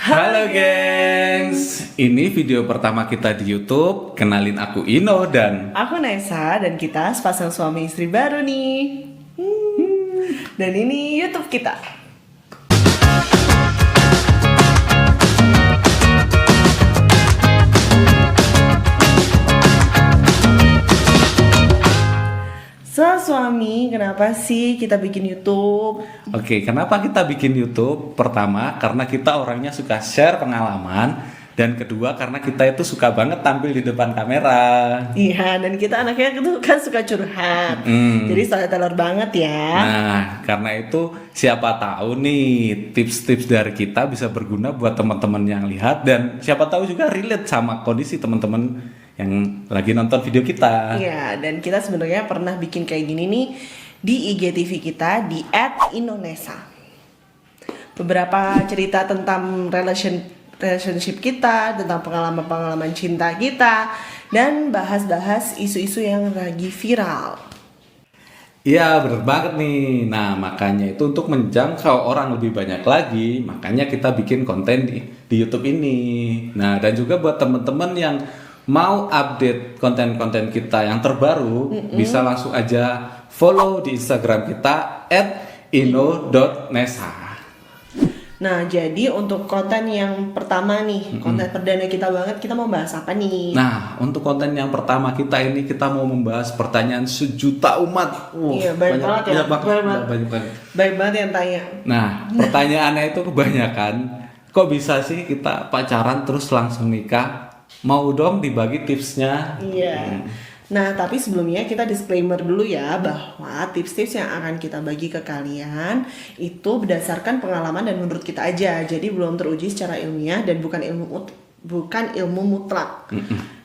Halo gengs, ini video pertama kita di YouTube. Kenalin aku Ino dan Aku Nesa dan kita sepasang suami istri baru nih. Dan ini YouTube kita. So suami, kenapa sih kita bikin YouTube? Oke, kenapa kita bikin YouTube? Pertama, karena kita orangnya suka share pengalaman. Dan kedua, karena kita itu suka banget tampil di depan kamera. Iya, dan kita anaknya itu kan suka curhat. Jadi storyteller banget ya. Nah, karena itu siapa tahu nih tips-tips dari kita bisa berguna buat teman-teman yang lihat. Dan siapa tahu juga relate sama kondisi teman-teman yang lagi nonton video kita. Iya, dan kita sebenarnya pernah bikin kayak gini nih di IGTV kita di @inonesa. Beberapa cerita tentang relationship kita, tentang pengalaman-pengalaman cinta kita, dan bahas-bahas isu-isu yang lagi viral. Iya, bener banget nih. Nah, makanya itu untuk menjangkau orang lebih banyak lagi, makanya kita bikin konten di YouTube ini. Nah, dan juga buat teman-teman yang mau update konten-konten kita yang terbaru, bisa langsung aja follow di Instagram kita @ino.nesa. Nah, jadi untuk konten yang pertama nih, konten perdana kita banget, kita mau bahas apa nih? Nah, untuk konten yang pertama kita ini, kita mau membahas pertanyaan sejuta umat. Iya, banyak banget ya. Banyak banget. Baik banget yang tanya. Nah, pertanyaannya itu kebanyakan, kok bisa sih kita pacaran terus langsung nikah? Mau dong dibagi tipsnya? Iya. Nah, tapi sebelumnya kita disclaimer dulu ya bahwa tips-tips yang akan kita bagi ke kalian itu berdasarkan pengalaman dan menurut kita aja. Jadi belum teruji secara ilmiah dan bukan ilmu mutlak.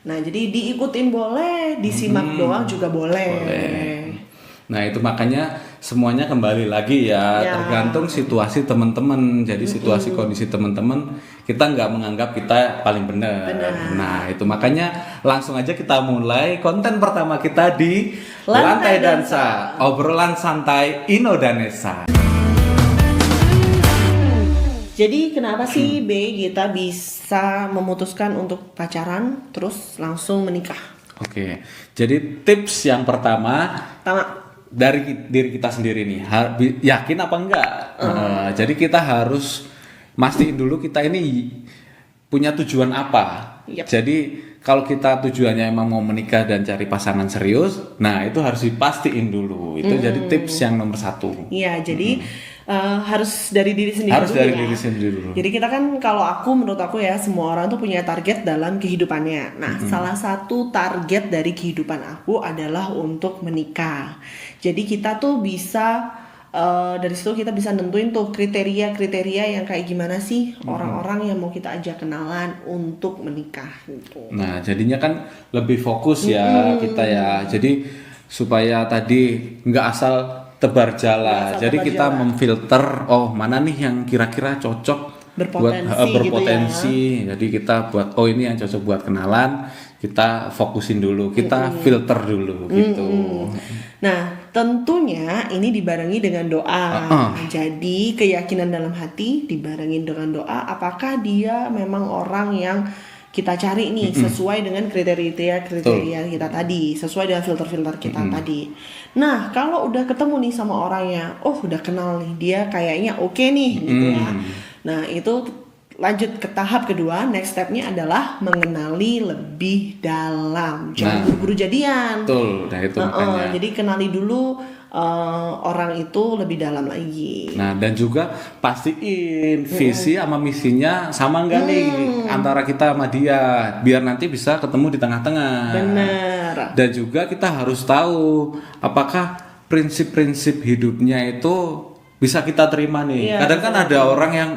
Nah, jadi diikutin boleh, disimak doang juga boleh. Nah, itu makanya semuanya kembali lagi ya, tergantung situasi teman-teman. Jadi situasi kondisi teman-teman, kita nggak menganggap kita paling benar. Nah, itu makanya langsung aja kita mulai konten pertama kita di Lantai Dansa, obrolan santai Ino dan Nesa. Jadi kenapa sih kita bisa memutuskan untuk pacaran terus langsung menikah? Oke, jadi tips yang pertama dari diri kita sendiri nih, yakin apa enggak? Jadi kita harus mastiin dulu kita ini punya tujuan apa. Jadi kalau kita tujuannya emang mau menikah dan cari pasangan serius, nah itu harus dipastiin dulu. Itu jadi tips yang nomor 1. Iya, jadi harus dari diri sendiri harus dulu dari ya. diri sendiri dulu. Jadi kita kan menurut aku ya, semua orang tuh punya target dalam kehidupannya. Nah, salah satu target dari kehidupan aku adalah untuk menikah. Jadi kita tuh bisa dari situ kita bisa nentuin tuh kriteria-kriteria yang kayak gimana sih orang-orang yang mau kita ajak kenalan untuk menikah gitu. Nah, jadinya kan lebih fokus ya kita ya. Jadi supaya tadi nggak asal tebar jala. Jadi kita memfilter, oh mana nih yang kira-kira cocok berpotensi. Gitu ya. Jadi kita buat, oh ini yang cocok buat kenalan, kita fokusin dulu, kita filter dulu gitu. Nah, tentunya ini dibarengi dengan doa. Jadi keyakinan dalam hati dibarengi dengan doa. Apakah dia memang orang yang kita cari nih sesuai dengan kriteria kita tadi, sesuai dengan filter kita tadi. Nah, kalau udah ketemu nih sama orangnya, udah kenal nih, dia kayaknya oke nih gitu ya. Nah, itu lanjut ke tahap kedua, next stepnya adalah mengenali lebih dalam. Jangan buru-buru jadian. Betul, nah itu makanya. Jadi kenali dulu orang itu lebih dalam lagi. Nah, dan juga pastiin visi sama misinya sama enggak nih antara kita sama dia, biar nanti bisa ketemu di tengah-tengah. Benar. Dan juga kita harus tahu apakah prinsip-prinsip hidupnya itu bisa kita terima nih. Kadang kan ada orang yang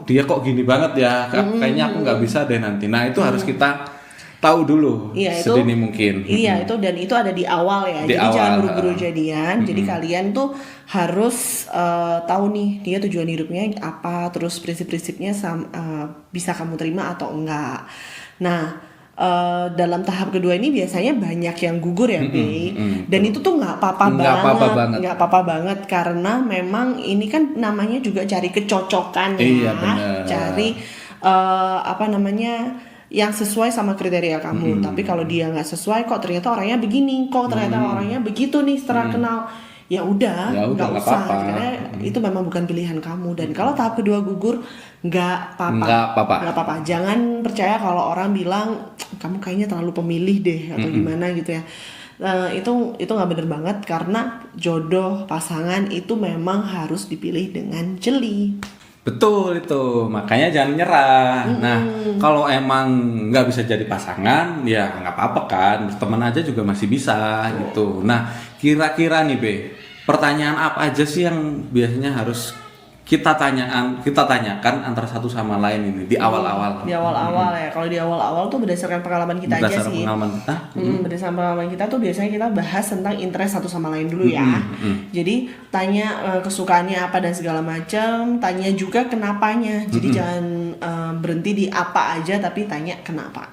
dia kok gini banget ya, kayaknya aku nggak bisa deh nanti. Nah, itu harus kita tahu dulu sedini mungkin. Iya, itu ada di awal ya. Jadi jangan buru-buru jadian. Jadi kalian tuh harus tahu nih dia tujuan hidupnya apa, terus prinsip-prinsipnya bisa kamu terima atau enggak. Nah, dalam tahap kedua ini biasanya banyak yang gugur ya, dan itu tuh nggak apa-apa banget karena memang ini kan namanya juga cari kecocokan ya, cari apa namanya, yang sesuai sama kriteria kamu. Tapi kalau dia nggak sesuai, kok ternyata orangnya begini, kok ternyata orangnya begitu nih setelah kenal, ya udah nggak usah apa-apa. karena itu memang bukan pilihan kamu. Dan kalau tahap kedua gugur, nggak apa-apa. Jangan percaya kalau orang bilang kamu kayaknya terlalu pemilih deh atau gimana gitu ya. Itu nggak bener banget, karena jodoh pasangan itu memang harus dipilih dengan jeli. Betul itu, makanya jangan nyerah. Nah, kalau emang nggak bisa jadi pasangan, ya nggak apa-apa kan, berteman aja juga masih bisa gitu. Nah, kira-kira nih Be, pertanyaan apa aja sih yang biasanya harus kita tanyakan antara satu sama lain ini di awal-awal? Di awal-awal ya, kalau di awal-awal tuh berdasarkan pengalaman kita aja sih. Berdasarkan pengalaman kita tuh biasanya kita bahas tentang interest satu sama lain dulu ya. Jadi tanya kesukaannya apa dan segala macam, tanya juga kenapanya. Jadi jangan berhenti di apa aja, tapi tanya kenapa.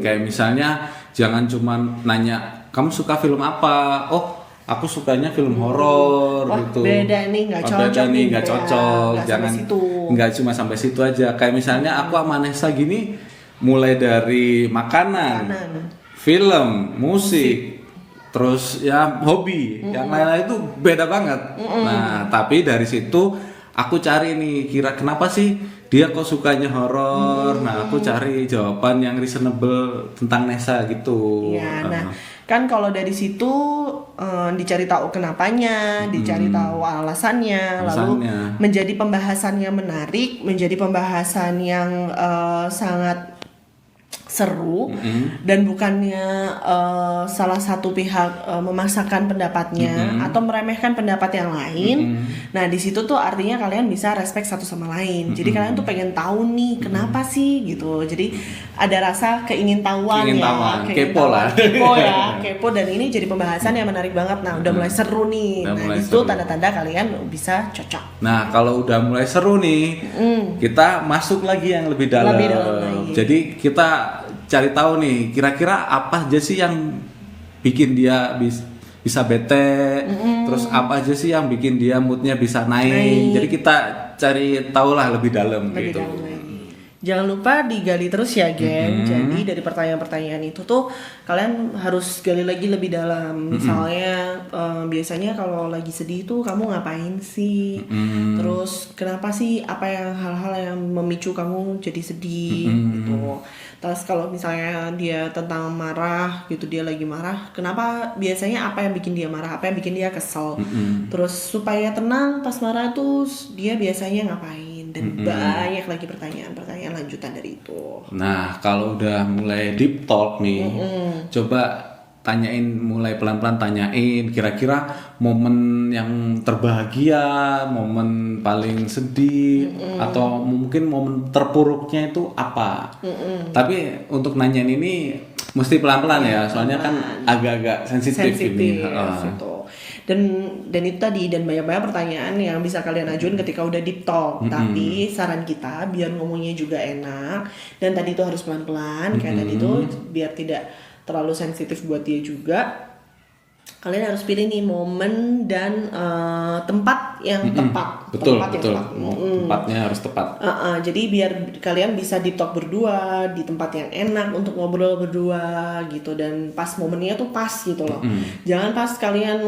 Kayak misalnya jangan cuma nanya kamu suka film apa? Oh, aku sukanya film horor gitu. Beda nih, nggak cocok. Jangan nggak cuma sampai situ aja. Kayak misalnya aku sama Nesa gini, mulai dari makanan, film, musik, terus ya hobi, yang lain-lain itu beda banget. Nah, tapi dari situ aku cari nih, kenapa sih dia kok sukanya horor. Nah, aku cari jawaban yang reasonable tentang Nesa gitu. Ya, nah kan kalau dari situ dicari tahu kenapanya, dicari tahu alasannya, lalu menjadi pembahasan yang menarik, menjadi pembahasan yang sangat seru, dan bukannya salah satu pihak memaksakan pendapatnya atau meremehkan pendapat yang lain. Nah, di situ tuh artinya kalian bisa respect satu sama lain. Jadi kalian tuh pengen tahu nih kenapa sih gitu. Jadi ada rasa keingintahuan. Kepo lah. Kepo, dan ini jadi pembahasan yang menarik banget. Nah, udah mulai seru nih. Nah, itu tanda-tanda kalian bisa cocok. Nah, kalau udah mulai seru nih, kita masuk lagi yang lebih dalam. Jadi kita cari tahu nih, kira-kira apa aja sih yang bikin dia bisa bete, terus apa aja sih yang bikin dia moodnya bisa naik. Jadi kita cari tahu lah lebih dalam gitu. Jangan lupa digali terus ya, geng. Jadi dari pertanyaan-pertanyaan itu tuh kalian harus gali lagi lebih dalam. Misalnya biasanya kalau lagi sedih tuh kamu ngapain sih? Terus kenapa sih, apa yang hal-hal yang memicu kamu jadi sedih gitu. Terus kalau misalnya dia tentang marah gitu, dia lagi marah, kenapa, biasanya apa yang bikin dia marah, apa yang bikin dia kesel. Terus supaya tenang pas marah tuh dia biasanya ngapain. Dan banyak lagi pertanyaan lanjutan dari itu. Nah, kalau udah mulai deep talk nih, coba mulai pelan-pelan tanyain kira-kira momen yang terbahagia, momen paling sedih, atau mungkin momen terpuruknya itu apa. Tapi untuk nanyain ini mesti pelan-pelan ya, soalnya kan agak-agak sensitif ini. Dan itu tadi, dan banyak-banyak pertanyaan yang bisa kalian ajuin ketika udah deep talk. Tapi saran kita biar ngomongnya juga enak, dan tadi itu harus pelan-pelan kayak tadi itu, biar tidak terlalu sensitif buat dia juga. Kalian harus pilih nih momen dan tempat yang tepat. Betul. Tempatnya harus tepat. Jadi biar kalian bisa deep talk berdua di tempat yang enak untuk ngobrol berdua gitu, dan pas momennya tuh pas gitu loh. Jangan pas kalian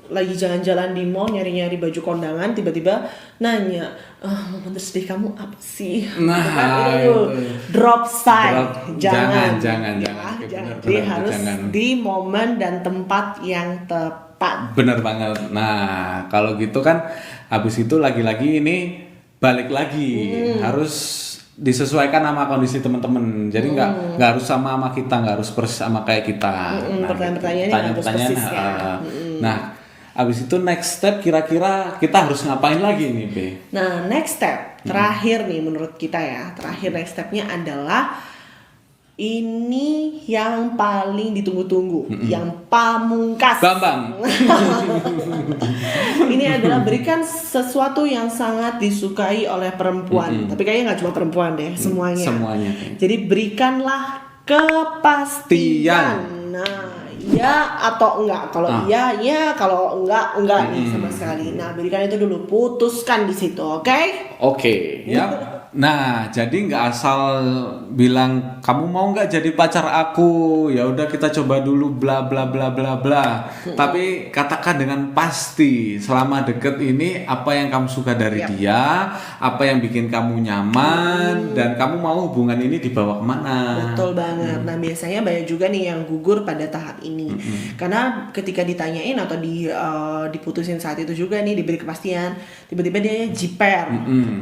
lagi jalan-jalan di mall nyari-nyari baju kondangan, tiba-tiba nanya, momen tersedih kamu apa sih? Nah, drop side. Jangan. Jadi harus di momen dan tempat yang tepat. Bener banget. Nah, kalau gitu kan habis itu lagi-lagi ini balik lagi, harus disesuaikan sama kondisi teman-teman. Jadi nggak harus sama kita, nggak harus persis sama kayak kita. Pertanyaan-pertanyaannya harus persis ya. Nah, abis itu next step kira-kira kita harus ngapain lagi nih, Be? Nah, next step terakhir nih menurut kita ya. Next stepnya adalah ini yang paling ditunggu-tunggu, yang pamungkas. Bambang. Ini adalah berikan sesuatu yang sangat disukai oleh perempuan. Tapi kayaknya nggak cuma perempuan deh, semuanya. Jadi berikanlah kepastian. Nah, ya atau enggak. Kalau iya, ya. Kalau enggak nih sama sekali. Nah, berikan itu dulu. Putuskan di situ, oke? Oke, ya. Nah, jadi nggak asal bilang kamu mau nggak jadi pacar aku, ya udah kita coba dulu bla bla bla bla bla. Tapi katakan dengan pasti selama deket ini apa yang kamu suka dari dia, apa yang bikin kamu nyaman, dan kamu mau hubungan ini dibawa kemana. Betul banget. Nah biasanya banyak juga nih yang gugur pada tahap ini, karena ketika ditanyain atau diputusin saat itu juga nih diberi kepastian, tiba-tiba dia jiper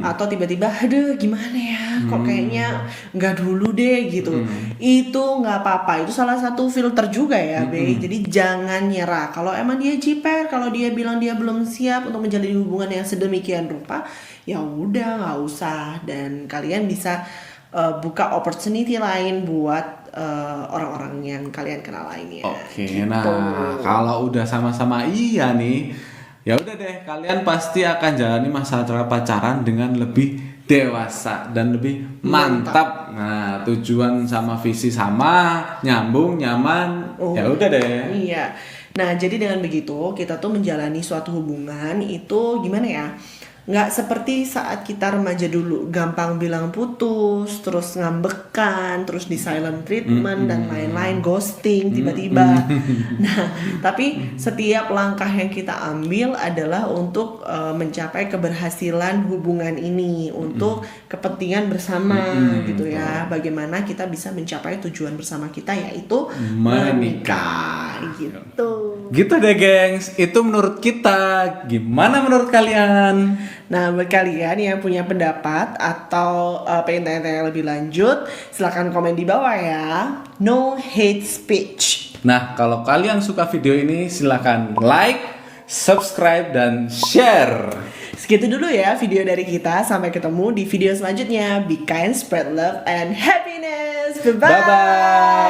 atau tiba-tiba aduh gimana ya, kok kayaknya nggak dulu deh gitu. Itu nggak apa-apa, itu salah satu filter juga ya, Be. Jadi jangan nyerah. Kalau emang dia jiper, kalau dia bilang dia belum siap untuk menjalin hubungan yang sedemikian rupa, ya udah nggak usah, dan kalian bisa buka opportunity lain buat orang-orang yang kalian kenal lainnya. Oke, nah kalau udah sama-sama iya nih, ya udah deh, kalian pasti akan jalani masa pacaran dengan lebih dewasa dan lebih mantap. Nah, tujuan sama visi sama, nyambung, nyaman, ya udah deh. Iya. Nah, jadi dengan begitu kita tuh menjalani suatu hubungan itu gimana ya? Nggak seperti saat kita remaja dulu, gampang bilang putus, terus ngambekan, terus di silent treatment dan lain-lain, ghosting tiba-tiba. Nah, tapi setiap langkah yang kita ambil adalah untuk mencapai keberhasilan hubungan ini, untuk kepentingan bersama gitu ya. Bagaimana kita bisa mencapai tujuan bersama kita, yaitu menikah gitu. Gitu deh gengs, itu menurut kita. Gimana menurut kalian? Nah, buat kalian yang punya pendapat atau pengen tanya-tanya lebih lanjut, silahkan komen di bawah ya. No hate speech. Nah, kalau kalian suka video ini, silahkan like, subscribe, dan share. Segitu dulu ya video dari kita. Sampai ketemu di video selanjutnya. Be kind, spread love, and happiness. Bye-bye. Bye-bye.